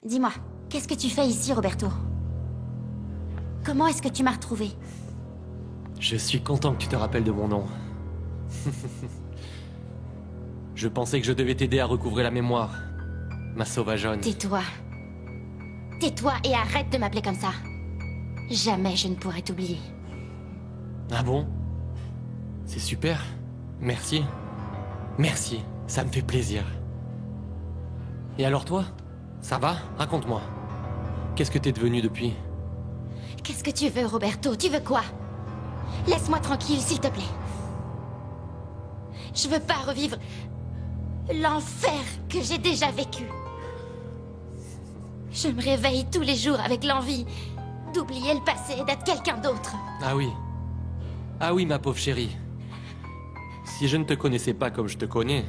Dis-moi, qu'est-ce que tu fais ici, Roberto? Comment est-ce que tu m'as retrouvé? Je suis content que tu te rappelles de mon nom. Je pensais que je devais t'aider à recouvrer la mémoire, ma sauvageonne. Tais-toi. Tais-toi et arrête de m'appeler comme ça. Jamais je ne pourrai t'oublier. Ah bon? C'est super. Merci. Merci, ça me fait plaisir. Et alors toi? Ça va? Raconte-moi. Qu'est-ce que t'es devenu depuis? Qu'est-ce que tu veux, Roberto? Tu veux quoi? Laisse-moi tranquille, s'il te plaît. Je veux pas revivre l'enfer que j'ai déjà vécu. Je me réveille tous les jours avec l'envie d'oublier le passé et d'être quelqu'un d'autre. Ah oui. Ah oui, ma pauvre chérie. Si je ne te connaissais pas comme je te connais,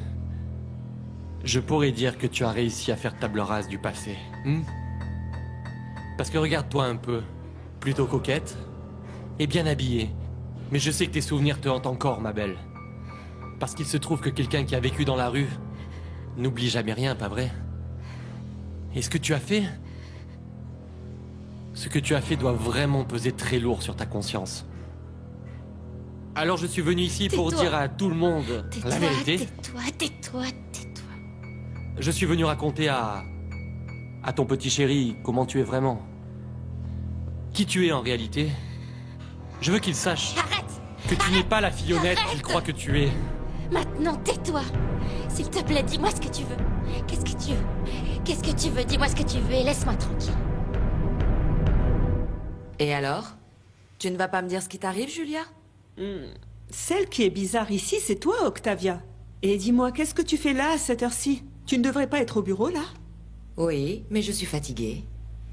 je pourrais dire que tu as réussi à faire table rase du passé. Parce que regarde-toi un peu. Plutôt coquette et bien habillée. Mais je sais que tes souvenirs te hantent encore, ma belle. Parce qu'il se trouve que quelqu'un qui a vécu dans la rue n'oublie jamais rien, pas vrai? Et ce que tu as fait... Ce que tu as fait doit vraiment peser très lourd sur ta conscience. Alors je suis venu ici pour dire à tout le monde la vérité. Tais-toi, tais-toi, tais-toi. Je suis venu raconter à ton petit chéri comment tu es vraiment. Qui tu es en réalité. Je veux qu'il sache que tu n'es pas la fillonnette qu'il croit que tu es. Maintenant, tais-toi. S'il te plaît, dis-moi ce que tu veux. Qu'est-ce que tu veux? Qu'est-ce que tu veux? Dis-moi ce que tu veux et laisse-moi tranquille. Et alors? Tu ne vas pas me dire ce qui t'arrive, Julia? Celle qui est bizarre ici, c'est toi, Octavia. Et dis-moi, qu'est-ce que tu fais là, à cette heure-ci? Tu ne devrais pas être au bureau, là? Oui, mais je suis fatiguée.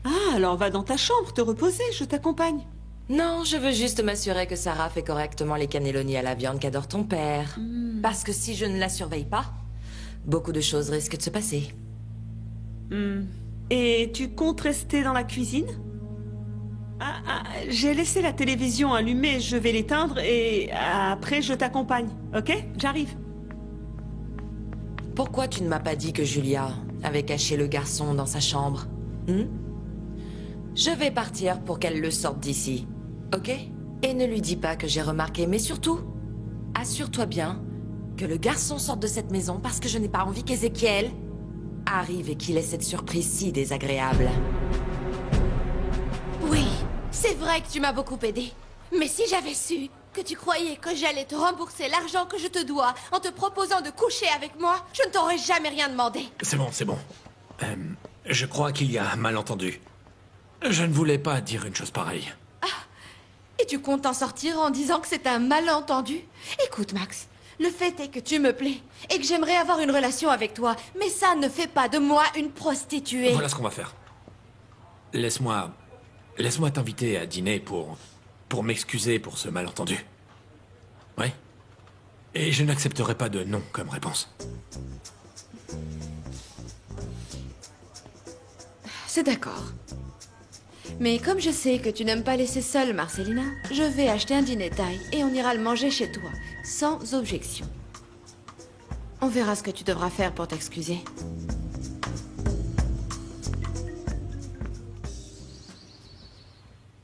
Ah, alors va dans ta chambre, te reposer, je t'accompagne. Non, je veux juste m'assurer que Sarah fait correctement les cannelloni à la viande qu'adore ton père. Parce que si je ne la surveille pas, beaucoup de choses risquent de se passer. Et tu comptes rester dans la cuisine? J'ai laissé la télévision allumée, je vais l'éteindre et après je t'accompagne, ok? J'arrive. Pourquoi tu ne m'as pas dit que Julia avait caché le garçon dans sa chambre? Je vais partir pour qu'elle le sorte d'ici, ok? Et ne lui dis pas que j'ai remarqué, mais surtout, assure-toi bien que le garçon sorte de cette maison parce que je n'ai pas envie qu'Ézéchiel arrive et qu'il ait cette surprise si désagréable. Oui, c'est vrai que tu m'as beaucoup aidé. Mais si j'avais su que tu croyais que j'allais te rembourser l'argent que je te dois en te proposant de coucher avec moi, je ne t'aurais jamais rien demandé. C'est bon, c'est bon. Je crois qu'il y a un malentendu. Je ne voulais pas dire une chose pareille. Et tu comptes t'en sortir en disant que c'est un malentendu? Écoute, Max, le fait est que tu me plais et que j'aimerais avoir une relation avec toi, mais ça ne fait pas de moi une prostituée. Voilà ce qu'on va faire. Laisse-moi t'inviter à dîner pour m'excuser pour ce malentendu. Ouais? Et je n'accepterai pas de non comme réponse. C'est d'accord. Mais comme je sais que tu n'aimes pas laisser seule Marcelina, je vais acheter un dîner thaï et on ira le manger chez toi, sans objection. On verra ce que tu devras faire pour t'excuser.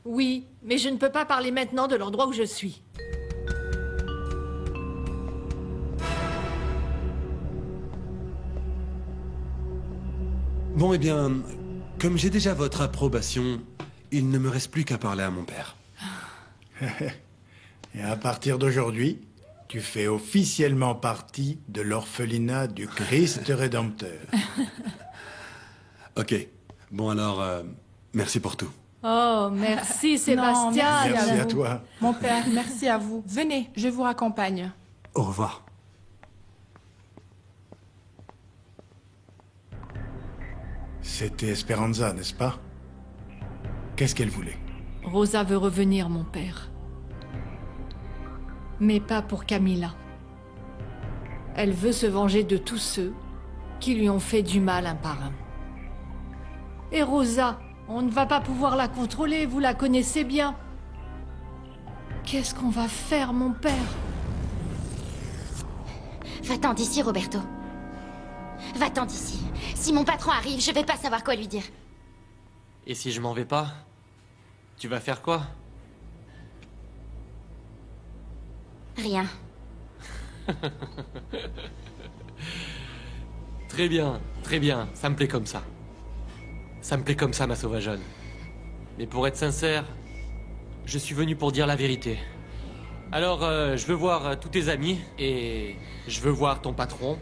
Oui, mais je ne peux pas parler maintenant de l'endroit où je suis. Bon, eh bien, comme j'ai déjà votre approbation, il ne me reste plus qu'à parler à mon père. Et à partir d'aujourd'hui, tu fais officiellement partie de l'orphelinat du Christ Rédempteur. Ok. Bon alors, merci pour tout. Oh, merci Sébastien. Merci à vous. toi. Mon père, merci à vous. Venez, je vous raccompagne. Au revoir. C'était Esperanza, n'est-ce pas? Qu'est-ce qu'elle voulait? Rosa veut revenir, mon père. Mais pas pour Camilla. Elle veut se venger de tous ceux qui lui ont fait du mal un par un. Et Rosa, on ne va pas pouvoir la contrôler, vous la connaissez bien. Qu'est-ce qu'on va faire, mon père? Va-t'en d'ici, Roberto. Va-t'en d'ici. Si mon patron arrive, je vais pas savoir quoi lui dire. Et si je m'en vais pas, tu vas faire quoi? Rien. très bien, ça me plaît comme ça. Ça me plaît comme ça, ma sauvageonne. Mais pour être sincère, je suis venu pour dire la vérité. Alors, je veux voir tous tes amis, et je veux voir ton patron,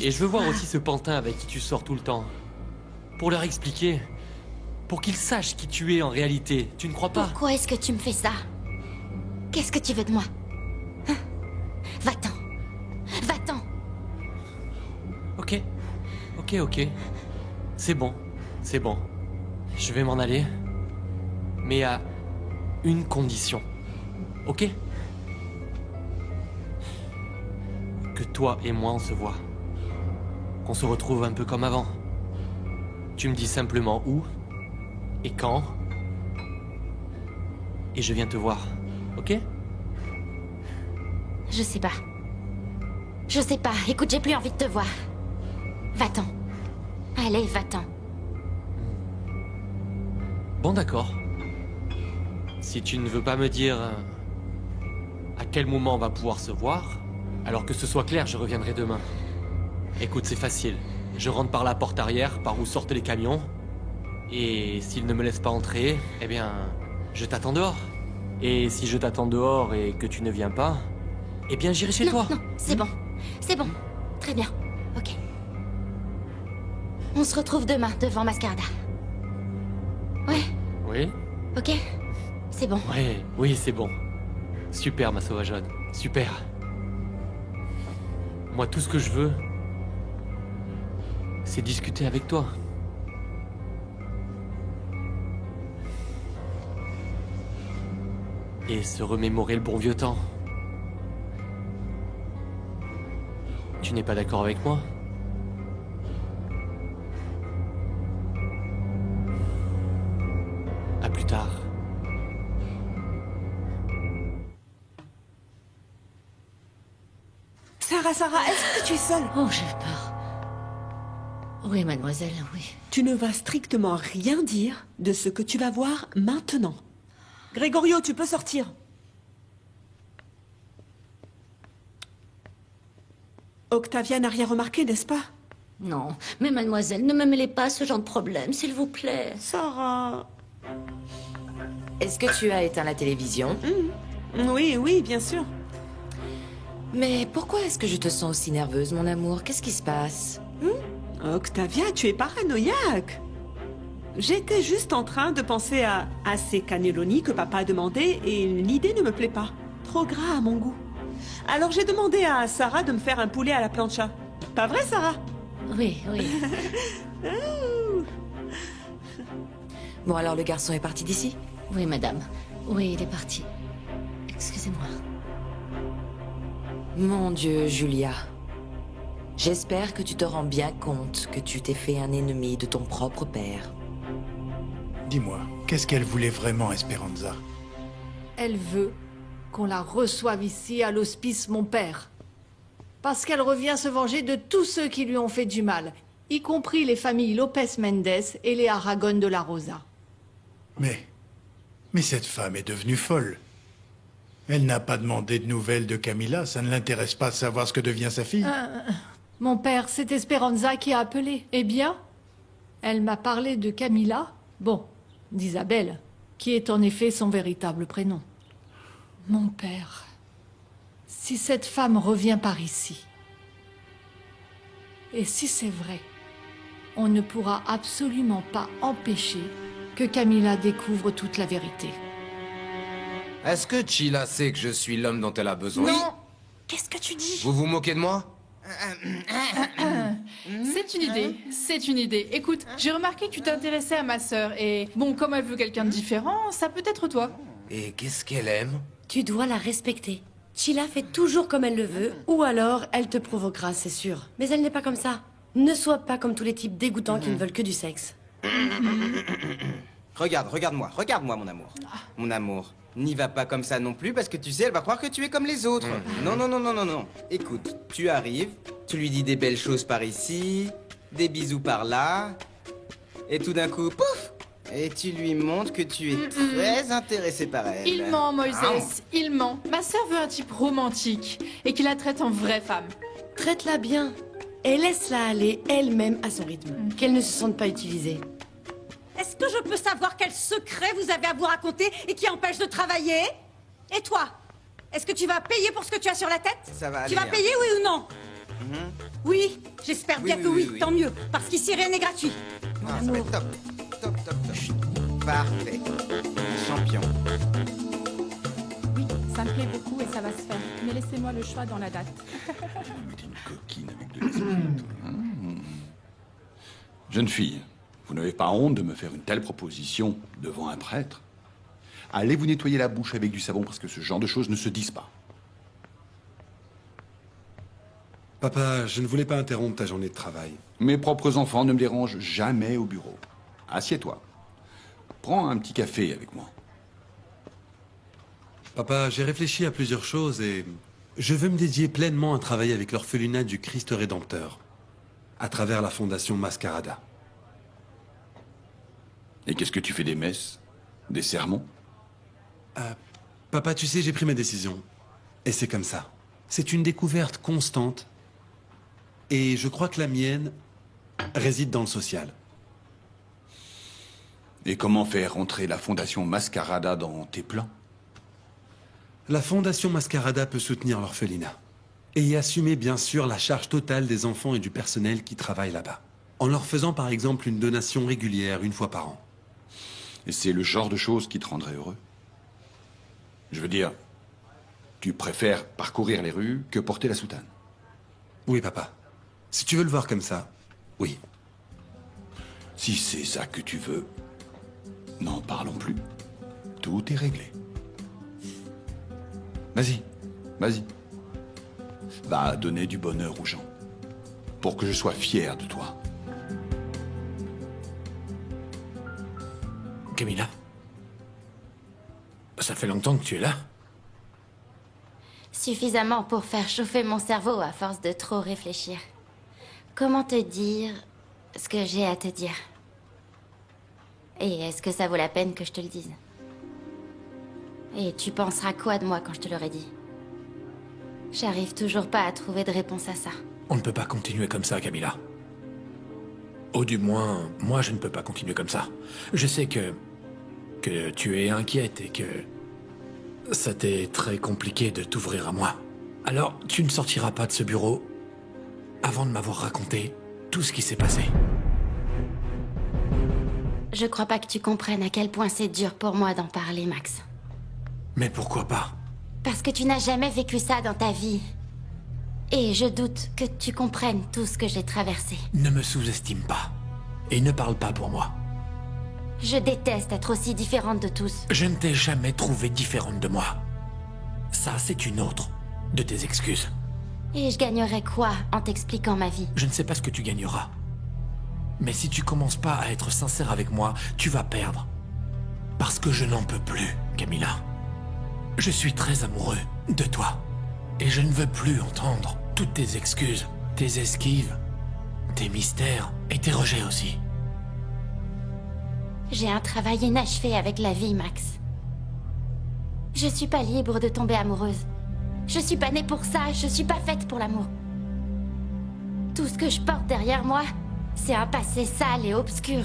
et je veux voir aussi ce pantin avec qui tu sors tout le temps. Pour leur expliquer, pour qu'ils sachent qui tu es en réalité, tu ne crois pas? Pourquoi est-ce que tu me fais ça? Qu'est-ce que tu veux de moi? Hein? Va-t'en. Va-t'en. Ok. C'est bon. Je vais m'en aller. Mais à une condition. Ok? Que toi et moi on se voit. Qu'on se retrouve un peu comme avant. Tu me dis simplement où et quand. Et je viens te voir. Ok? Je sais pas. Écoute, j'ai plus envie de te voir. Va-t'en. Allez, va-t'en. Bon, d'accord. Si tu ne veux pas me dire à quel moment on va pouvoir se voir, alors que ce soit clair, je reviendrai demain. Écoute, c'est facile. Je rentre par la porte arrière, par où sortent les camions. Et s'ils ne me laissent pas entrer, eh bien, je t'attends dehors. Et si je t'attends dehors et que tu ne viens pas, eh bien, j'irai chez toi. Non, c'est bon. C'est bon. Très bien. Ok. On se retrouve demain devant Mascarada. Ouais. Oui? Ok? C'est bon. Oui, c'est bon. Super, ma sauvageonne. Super. Moi, tout ce que je veux, c'est discuter avec toi. Et se remémorer le bon vieux temps. Tu n'es pas d'accord avec moi? À plus tard. Sarah, est-ce que tu es seule? Oh, j'ai peur. Oui, mademoiselle, oui. Tu ne vas strictement rien dire de ce que tu vas voir maintenant. Gregorio, tu peux sortir. Octavia n'a rien remarqué, n'est-ce pas? Non, mais mademoiselle, ne me mêlez pas à ce genre de problème, s'il vous plaît. Sarah... Est-ce que tu as éteint la télévision? Oui, bien sûr. Mais pourquoi est-ce que je te sens aussi nerveuse, mon amour? Qu'est-ce qui se passe? Octavia, tu es paranoïaque. J'étais juste en train de penser à ces cannelloni que papa a demandé et l'idée ne me plaît pas. Trop gras à mon goût. Alors j'ai demandé à Sarah de me faire un poulet à la plancha. Pas vrai, Sarah? Oui. Bon, alors le garçon est parti d'ici? Oui, madame. Oui, il est parti. Excusez-moi. Mon Dieu, Julia. J'espère que tu te rends bien compte que tu t'es fait un ennemi de ton propre père. Dis-moi, qu'est-ce qu'elle voulait vraiment, Esperanza? Elle veut qu'on la reçoive ici à l'hospice Mon Père. Parce qu'elle revient se venger de tous ceux qui lui ont fait du mal, y compris les familles Lopez Mendes et les Aragon de la Rosa. Mais cette femme est devenue folle. Elle n'a pas demandé de nouvelles de Camila, ça ne l'intéresse pas de savoir ce que devient sa fille. Mon père, c'est Esperanza qui a appelé. Eh bien, elle m'a parlé de Camila, bon, d'Isabelle, qui est en effet son véritable prénom. Mon père, si cette femme revient par ici, et si c'est vrai, on ne pourra absolument pas empêcher que Camila découvre toute la vérité. Est-ce que Sheila sait que je suis l'homme dont elle a besoin? Non. Qu'est-ce que tu dis? Vous vous moquez de moi? C'est une idée. Écoute, j'ai remarqué que tu t'intéressais à ma sœur et bon, comme elle veut quelqu'un de différent, ça peut être toi. Et qu'est-ce qu'elle aime? Tu dois la respecter. Sheila fait toujours comme elle le veut, ou alors elle te provoquera, c'est sûr. Mais elle n'est pas comme ça. Ne sois pas comme tous les types dégoûtants qui ne veulent que du sexe. Regarde-moi, mon amour. Mon amour, n'y va pas comme ça non plus parce que tu sais, elle va croire que tu es comme les autres. Non. Écoute, tu arrives, tu lui dis des belles choses par ici, des bisous par là, et tout d'un coup, pouf, Et tu lui montres que tu es très intéressé par elle. Il ment, Moïse, il ment. Ma sœur veut un type romantique et qui la traite en vraie femme. Traite-la bien. Et laisse-la aller elle-même à son rythme. Qu'elle ne se sente pas utilisée. Est-ce que je peux savoir quel secret vous avez à vous raconter et qui empêche de travailler? Et toi? Est-ce que tu vas payer pour ce que tu as sur la tête? Ça va aller. Tu vas payer, oui ou non? Oui, j'espère bien que oui, tant mieux. Parce qu'ici, rien n'est gratuit. Mon Ah, ça va amour. être top. Top, top, top. Parfait. Champion. Oui, ça me plaît beaucoup et ça va se faire. Mais laissez-moi le choix dans la date. Jeune fille, vous n'avez pas honte de me faire une telle proposition devant un prêtre? Allez vous nettoyer la bouche avec du savon parce que ce genre de choses ne se disent pas. Papa, je ne voulais pas interrompre ta journée de travail. Mes propres enfants ne me dérangent jamais au bureau. Assieds-toi. Prends un petit café avec moi. Papa, j'ai réfléchi à plusieurs choses et je veux me dédier pleinement à travailler avec l'orphelinat du Christ Rédempteur, à travers la fondation Mascarada. Et qu'est-ce que tu fais des messes? Des sermons? Papa, tu sais, j'ai pris ma décision. Et c'est comme ça. C'est une découverte constante. Et je crois que la mienne réside dans le social. Et comment faire rentrer la fondation Mascarada dans tes plans? La fondation Mascarada peut soutenir l'orphelinat. Et y assumer, bien sûr, la charge totale des enfants et du personnel qui travaillent là-bas. En leur faisant, par exemple, une donation régulière, une fois par an. Et c'est le genre de choses qui te rendrait heureux? Je veux dire, tu préfères parcourir les rues que porter la soutane? Oui, papa. Si tu veux le voir comme ça, oui. Si c'est ça que tu veux, n'en parlons plus. Tout est réglé. Vas-y, vas-y. Va donner du bonheur aux gens. Pour que je sois fier de toi. Camilla? Ça fait longtemps que tu es là? Suffisamment pour faire chauffer mon cerveau à force de trop réfléchir. Comment te dire ce que j'ai à te dire? Et est-ce que ça vaut la peine que je te le dise? Et tu penseras quoi de moi quand je te l'aurai dit? J'arrive toujours pas à trouver de réponse à ça. On ne peut pas continuer comme ça, Camilla. Ou du moins, moi je ne peux pas continuer comme ça. Je sais que tu es inquiète et que ça t'est très compliqué de t'ouvrir à moi. Alors, tu ne sortiras pas de ce bureau avant de m'avoir raconté tout ce qui s'est passé. Je crois pas que tu comprennes à quel point c'est dur pour moi d'en parler, Max. Mais pourquoi pas? Parce que tu n'as jamais vécu ça dans ta vie. Et je doute que tu comprennes tout ce que j'ai traversé. Ne me sous-estime pas. Et ne parle pas pour moi. Je déteste être aussi différente de tous. Je ne t'ai jamais trouvée différente de moi. Ça, c'est une autre de tes excuses. Et je gagnerais quoi en t'expliquant ma vie? Je ne sais pas ce que tu gagneras. Mais si tu commences pas à être sincère avec moi, tu vas perdre. Parce que je n'en peux plus, Camilla. Je suis très amoureux de toi. Et je ne veux plus entendre toutes tes excuses, tes esquives, tes mystères et tes rejets aussi. J'ai un travail inachevé avec la vie, Max. Je suis pas libre de tomber amoureuse. Je suis pas née pour ça, je suis pas faite pour l'amour. Tout ce que je porte derrière moi, c'est un passé sale et obscur,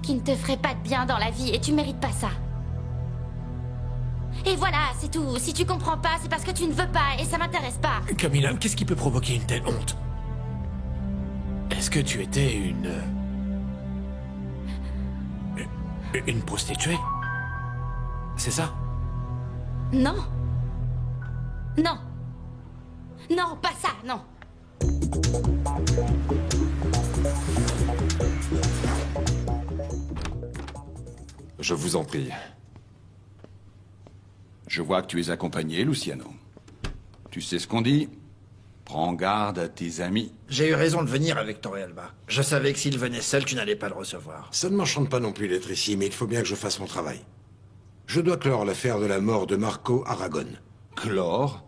qui ne te ferait pas de bien dans la vie, et tu mérites pas ça. Et voilà, c'est tout. Si tu comprends pas, c'est parce que tu ne veux pas, et ça m'intéresse pas. Camilla, qu'est-ce qui peut provoquer une telle honte? Est-ce que tu étais une prostituée? C'est ça? Non. Non. Non, pas ça, non. Je vous en prie. Je vois que tu es accompagné, Luciano. Tu sais ce qu'on dit? Prends garde à tes amis. J'ai eu raison de venir avec Torrealba. Je savais que s'il venait seul, tu n'allais pas le recevoir. Ça ne m'enchante pas non plus d'être ici, mais il faut bien que je fasse mon travail. Je dois clore l'affaire de la mort de Marco Aragon. Clore?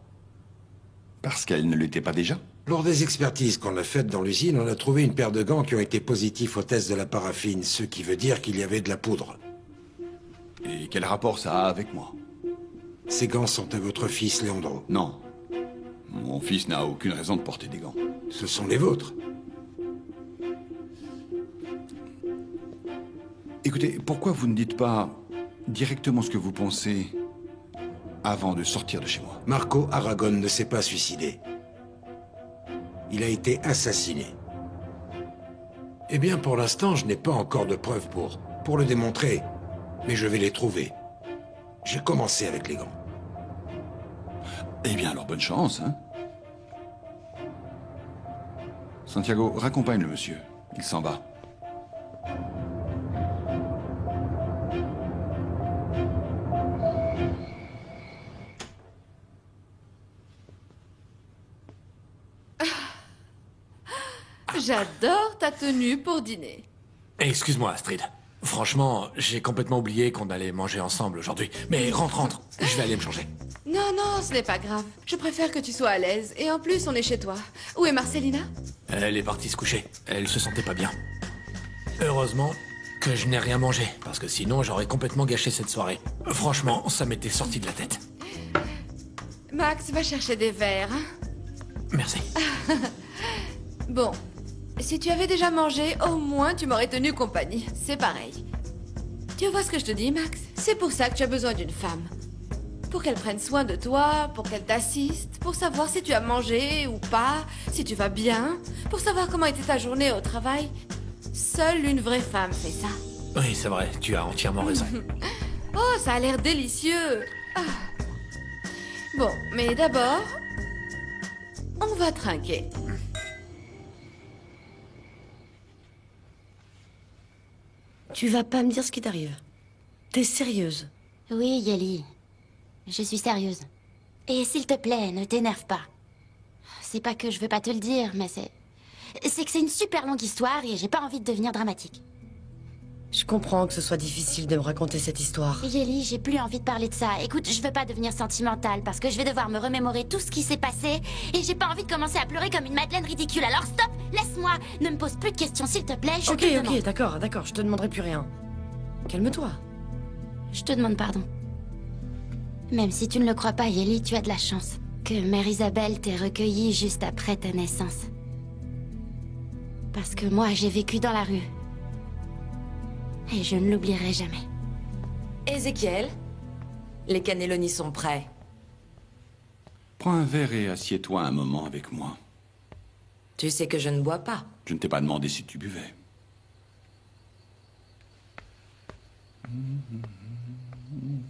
Parce qu'elle ne l'était pas déjà? Lors des expertises qu'on a faites dans l'usine, on a trouvé une paire de gants qui ont été positifs au test de la paraffine, ce qui veut dire qu'il y avait de la poudre. Et quel rapport ça a avec moi? Ces gants sont à votre fils, Leandro. Non. Mon fils n'a aucune raison de porter des gants. Ce sont les vôtres. Écoutez, pourquoi vous ne dites pas directement ce que vous pensez avant de sortir de chez moi? Marco Aragon ne s'est pas suicidé. Il a été assassiné. Eh bien, pour l'instant, je n'ai pas encore de preuves pour le démontrer. Mais je vais les trouver. J'ai commencé avec les gants. Eh bien, alors bonne chance, hein? Santiago, raccompagne le monsieur. Il s'en va. J'adore ta tenue pour dîner. Excuse-moi, Astrid. Franchement, j'ai complètement oublié qu'on allait manger ensemble aujourd'hui. Mais rentre. Je vais aller me changer. Non, non, ce n'est pas grave. Je préfère que tu sois à l'aise. Et en plus, on est chez toi. Où est Marcelina? Elle est partie se coucher. Elle se sentait pas bien. Heureusement que je n'ai rien mangé, parce que sinon j'aurais complètement gâché cette soirée. Franchement, ça m'était sorti de la tête. Max, va chercher des verres. Hein? Merci. Bon, si tu avais déjà mangé, au moins tu m'aurais tenu compagnie. C'est pareil. Tu vois ce que je te dis, Max? C'est pour ça que tu as besoin d'une femme. Pour qu'elle prenne soin de toi, pour qu'elle t'assiste, pour savoir si tu as mangé ou pas, si tu vas bien, pour savoir comment était ta journée au travail. Seule une vraie femme fait ça. Oui, c'est vrai, tu as entièrement raison. Oh, ça a l'air délicieux. Ah. Bon, mais d'abord, on va trinquer. Tu vas pas me dire ce qui t'arrive. T'es sérieuse? Oui, Yeli. Je suis sérieuse. Et s'il te plaît, ne t'énerve pas. C'est pas que je veux pas te le dire, mais c'est que c'est une super longue histoire et j'ai pas envie de devenir dramatique. Je comprends que ce soit difficile de me raconter cette histoire. Yeli, j'ai plus envie de parler de ça. Écoute, je veux pas devenir sentimentale parce que je vais devoir me remémorer tout ce qui s'est passé et j'ai pas envie de commencer à pleurer comme une madeleine ridicule. Alors stop, laisse-moi. Ne me pose plus de questions, s'il te plaît. Je te demande. Ok, d'accord, je te demanderai plus rien. Calme-toi. Je te demande pardon. Même si tu ne le crois pas, Yeli, tu as de la chance. Que Mère Isabelle t'ait recueillie juste après ta naissance. Parce que moi, j'ai vécu dans la rue. Et je ne l'oublierai jamais. Ézéchiel, les cannellonis sont prêts. Prends un verre et assieds-toi un moment avec moi. Tu sais que je ne bois pas. Je ne t'ai pas demandé si tu buvais.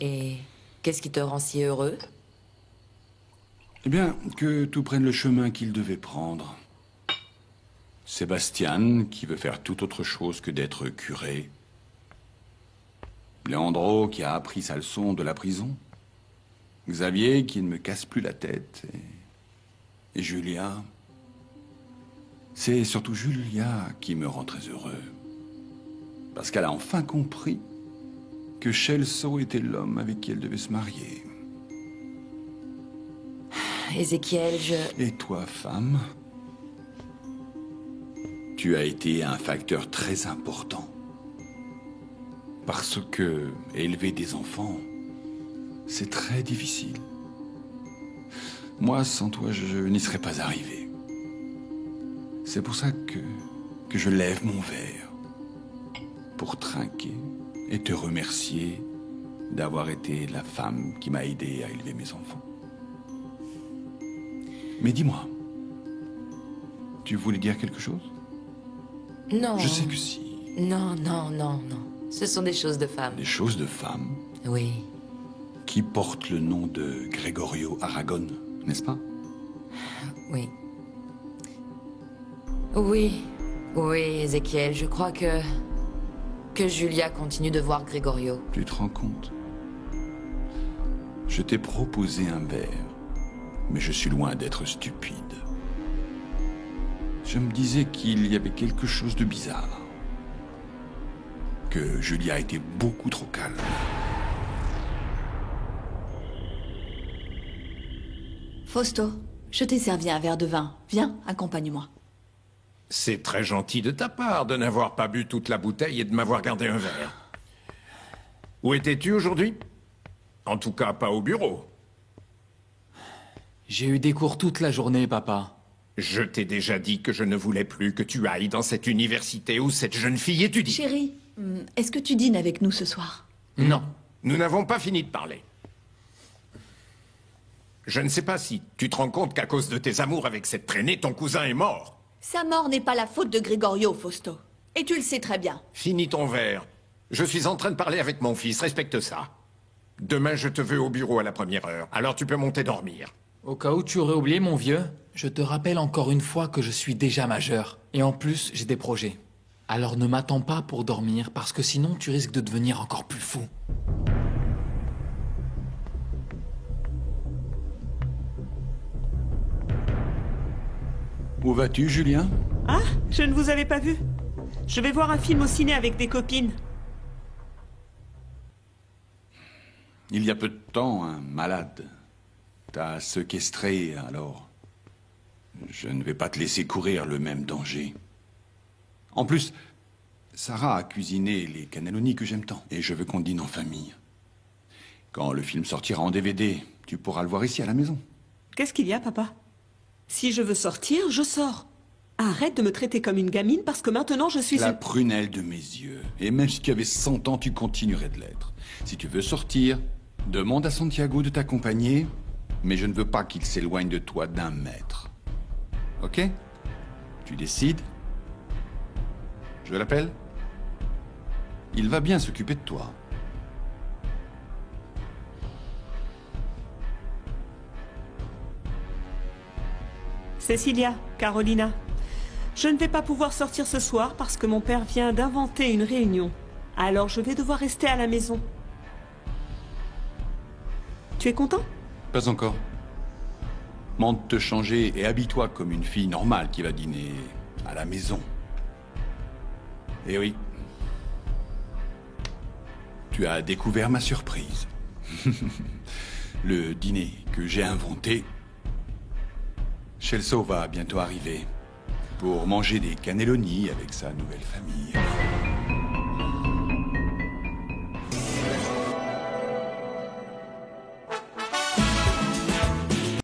Et qu'est-ce qui te rend si heureux? Eh bien, que tout prenne le chemin qu'il devait prendre. Sébastien, qui veut faire tout autre chose que d'être curé. Leandro, qui a appris sa leçon de la prison. Xavier, qui ne me casse plus la tête. Et Julia. C'est surtout Julia qui me rend très heureux. Parce qu'elle a enfin compris que Celso était l'homme avec qui elle devait se marier. Ézéchiel, Et toi, femme, tu as été un facteur très important. Parce que élever des enfants, c'est très difficile. Moi, sans toi, je n'y serais pas arrivé. C'est pour ça que je lève mon verre. Pour trinquer et te remercier d'avoir été la femme qui m'a aidé à élever mes enfants. Mais dis-moi, tu voulais dire quelque chose? Non. Je sais que si. Non. Ce sont des choses de femmes. Des choses de femmes? Oui. Qui portent le nom de Gregorio Aragon, n'est-ce pas? Oui. Oui, Ézéchiel, je crois que Julia continue de voir Gregorio. Tu te rends compte? Je t'ai proposé un verre, mais je suis loin d'être stupide. Je me disais qu'il y avait quelque chose de bizarre. Que Julia était beaucoup trop calme. Fausto, je t'ai servi un verre de vin. Viens, accompagne-moi. C'est très gentil de ta part de n'avoir pas bu toute la bouteille et de m'avoir gardé un verre. Où étais-tu aujourd'hui? En tout cas, pas au bureau. J'ai eu des cours toute la journée, papa. Je t'ai déjà dit que je ne voulais plus que tu ailles dans cette université où cette jeune fille étudie. Chérie, est-ce que tu dînes avec nous ce soir? Non, nous n'avons pas fini de parler. Je ne sais pas si tu te rends compte qu'à cause de tes amours avec cette traînée, ton cousin est mort. Sa mort n'est pas la faute de Gregorio, Fausto. Et tu le sais très bien. Finis ton verre. Je suis en train de parler avec mon fils, respecte ça. Demain, je te veux au bureau à la première heure, alors tu peux monter dormir. Au cas où tu aurais oublié, mon vieux, je te rappelle encore une fois que je suis déjà majeur. Et en plus, j'ai des projets. Alors ne m'attends pas pour dormir, parce que sinon tu risques de devenir encore plus fou. Où vas-tu, Julien? Ah, je ne vous avais pas vu. Je vais voir un film au ciné avec des copines. Il y a peu de temps, un malade t'a séquestré, alors je ne vais pas te laisser courir le même danger. En plus, Sarah a cuisiné les cannelloni que j'aime tant, et je veux qu'on dîne en famille. Quand le film sortira en DVD, tu pourras le voir ici à la maison. Qu'est-ce qu'il y a, papa? Si je veux sortir, je sors. Arrête de me traiter comme une gamine parce que maintenant je suis... La prunelle de mes yeux. Et même si tu avais 100 ans, tu continuerais de l'être. Si tu veux sortir, demande à Santiago de t'accompagner, mais je ne veux pas qu'il s'éloigne de toi d'1 mètre. Ok? Tu décides? Je l'appelle? Il va bien s'occuper de toi. Cecilia, Carolina, je ne vais pas pouvoir sortir ce soir parce que mon père vient d'inventer une réunion. Alors je vais devoir rester à la maison. Tu es content? Pas encore. Monte te changer et habille-toi comme une fille normale qui va dîner à la maison. Eh oui. Tu as découvert ma surprise. Le dîner que j'ai inventé. Celso va bientôt arriver pour manger des cannelloni avec sa nouvelle famille.